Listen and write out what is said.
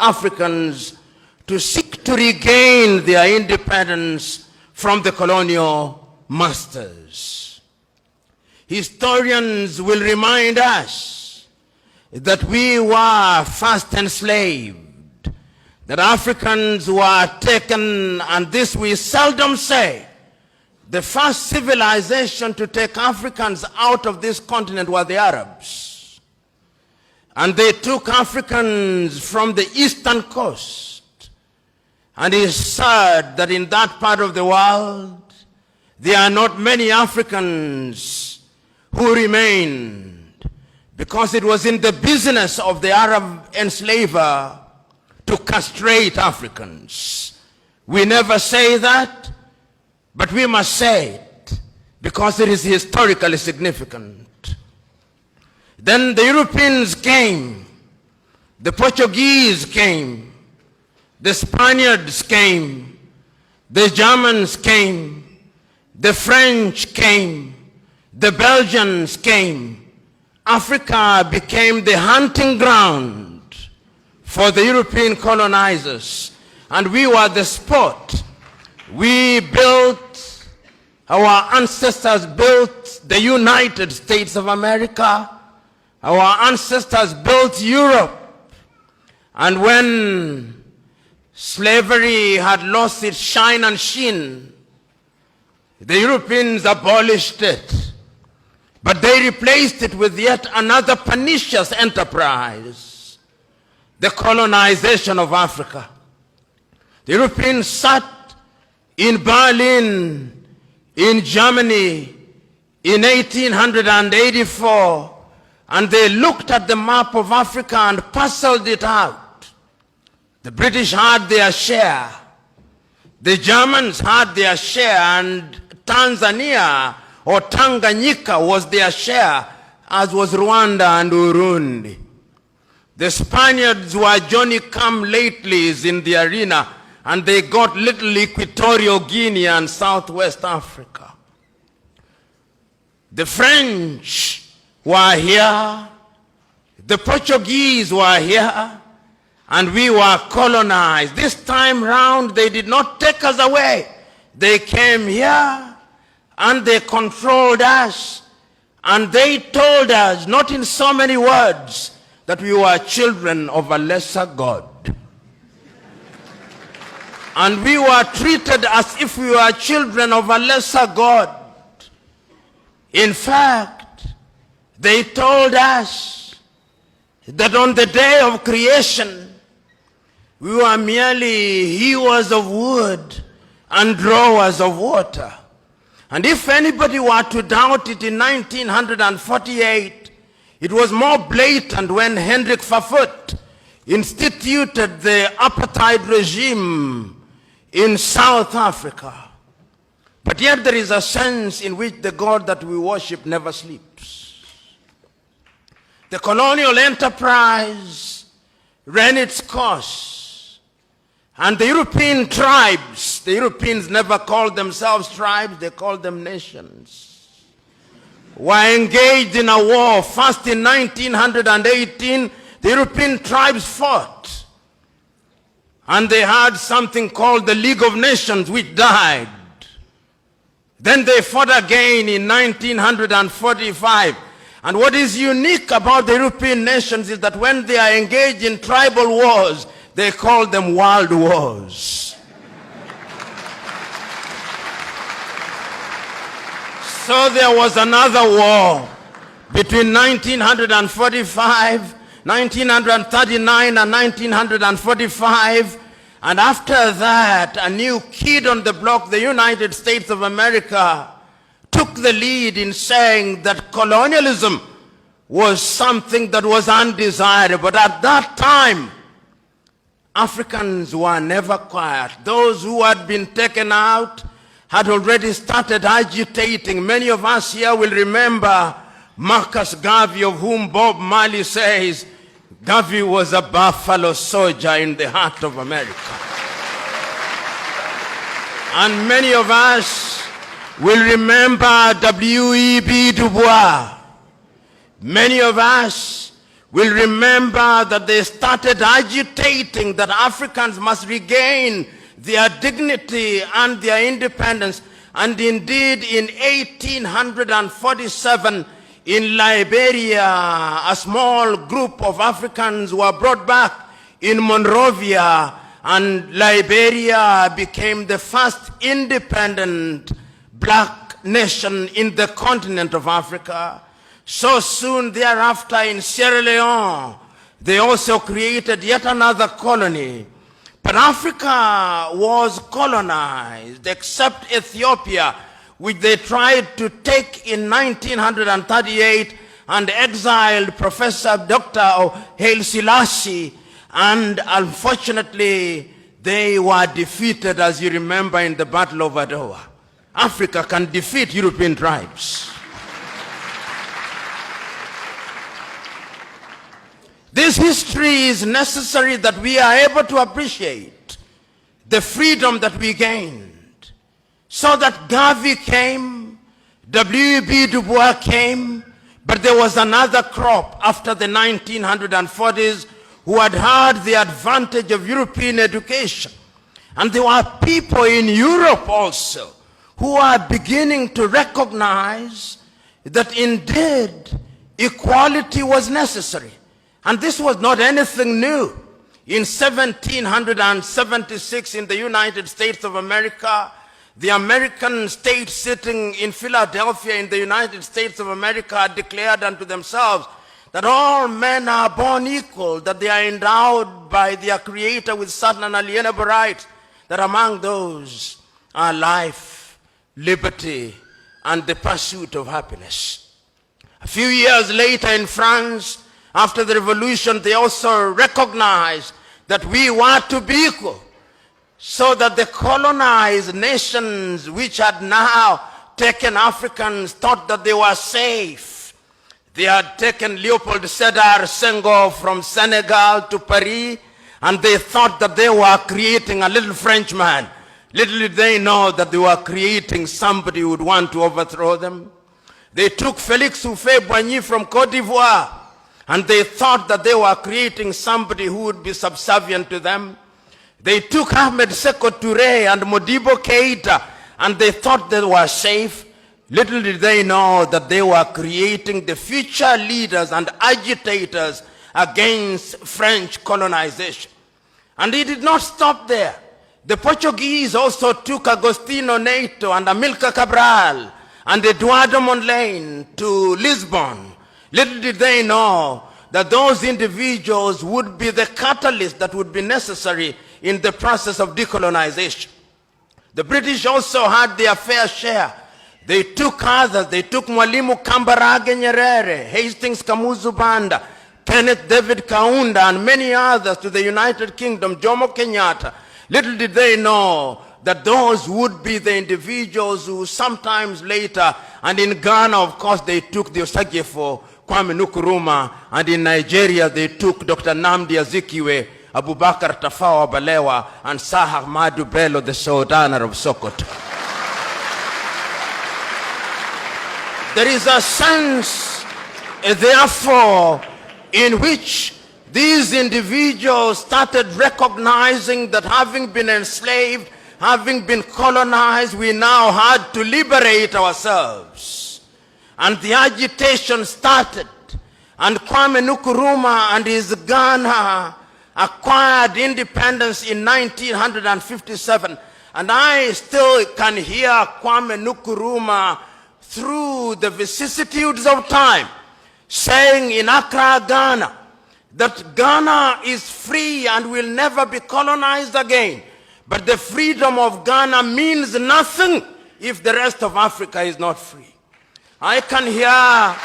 Africans to seek to regain their independence from the colonial masters. Historians will remind us that we were first enslaved, that Africans were taken, and this we seldom say. The first civilization to take Africans out of this continent were the Arabs. And they took Africans from the eastern coast. And it is sad that in that part of the world, there are not many Africans who remained, because it was in the business of the Arab enslaver to castrate Africans. We never say that, but we must say it because it is historically significant. Then the Europeans came, the Portuguese came, the Spaniards came, the Germans came, the French came, the Belgians came. Africa became the hunting ground for the European colonizers, and we were the spot. We built, our ancestors built the United States of America. Our ancestors built Europe. And when slavery had lost its shine and sheen, the Europeans abolished it. But they replaced it with yet another pernicious enterprise, the colonization of Africa. The Europeans sat in Berlin, in Germany, in 1884, and they looked at the map of Africa and parceled it out. The British had their share, the Germans had their share, and Tanzania or Tanganyika was their share, as was Rwanda and Burundi. The Spaniards were Johnny-come-latelys in the arena, and they got little Equatorial Guinea and Southwest Africa. The French were here, the Portuguese were here, and we were colonized. This time round, they did not take us away. They came here, and they controlled us, and they told us, not in so many words, that we were children of a lesser God. And we were treated as if we were children of a lesser God. In fact, they told us that on the day of creation, we were merely hewers of wood and drawers of water. And if anybody were to doubt it, in 1948, it was more blatant when Hendrik Verwoerd instituted the apartheid regime in South Africa. But yet there is a sense in which the God that we worship never sleeps. The colonial enterprise ran its course, and the European tribes, the Europeans never called themselves tribes, they called them nations, were engaged in a war. First in 1918, the European tribes fought. And they had something called the League of Nations, which died. Then they fought again in 1945. And what is unique about the European nations is that when they are engaged in tribal wars, they call them world wars. So there was another war between 1945, 1939 and 1945, and after that, a new kid on the block, the United States of America, took the lead in saying that colonialism was something that was undesirable. But at that time, Africans were never quiet. Those who had been taken out had already started agitating. Many of us here will remember Marcus Garvey, of whom Bob Marley says, Garvey was a buffalo soldier in the heart of America. And many of us will remember W.E.B. Du Bois. Many of us will remember that they started agitating that Africans must regain their dignity and their independence. And indeed, in 1847, in Liberia, a small group of Africans were brought back in Monrovia, and Liberia became the first independent black nation in the continent of Africa. So soon thereafter in Sierra Leone, they also created yet another colony. But Africa was colonized, except Ethiopia, which they tried to take in 1938 and exiled Professor Dr. Haile Selassie, and unfortunately they were defeated, as you remember, in the Battle of Adwa. Africa can defeat European tribes. This history is necessary that we are able to appreciate the freedom that we gained. So that Garvey came, W.B. Du Bois came, but there was another crop after the 1940s who had had the advantage of European education. And there were people in Europe also who are beginning to recognize that indeed equality was necessary. And this was not anything new. In 1776 in the United States of America, the American state sitting in Philadelphia in the United States of America declared unto themselves that all men are born equal, that they are endowed by their Creator with certain unalienable rights, that among those are life, liberty, and the pursuit of happiness. A few years later in France, after the revolution, they also recognized that we were to be equal, so that the colonized nations which had now taken Africans thought that they were safe. They had taken Leopold Sédar Senghor from Senegal to Paris, and they thought that they were creating a little Frenchman. Little did they know that they were creating somebody who would want to overthrow them. They took Félix Houphouët-Boigny from Côte d'Ivoire, and they thought that they were creating somebody who would be subservient to them. They took Ahmed Sékou Touré and Modibo Keïta, and they thought they were safe. Little did they know that they were creating the future leaders and agitators against French colonization. And it did not stop there. The Portuguese also took Agostinho Neto and Amilcar Cabral and Eduardo Mondlane to Lisbon. Little did they know that those individuals would be the catalyst that would be necessary in the process of decolonization. The British also had their fair share. They took others. They took Mwalimu Kambarage Nyerere, Hastings Kamuzu Banda, Kenneth David Kaunda, and many others to the United Kingdom, Jomo Kenyatta. Little did they know that those would be the individuals who sometimes later, and in Ghana, of course, they took the Osagyefo, Kwame Nkrumah, and in Nigeria they took Dr. Nnamdi Azikiwe, Abubakar Tafawa Balewa, and Sir Ahmadu Bello, the Sultan of Sokoto. There is a sense, therefore, in which these individuals started recognizing that having been enslaved, having been colonized, we now had to liberate ourselves. And the agitation started, and Kwame Nkrumah and his Ghana acquired independence in 1957. And I still can hear Kwame Nkrumah through the vicissitudes of time saying in Accra, Ghana, that Ghana is free and will never be colonized again. But the freedom of Ghana means nothing if the rest of Africa is not free. I can hear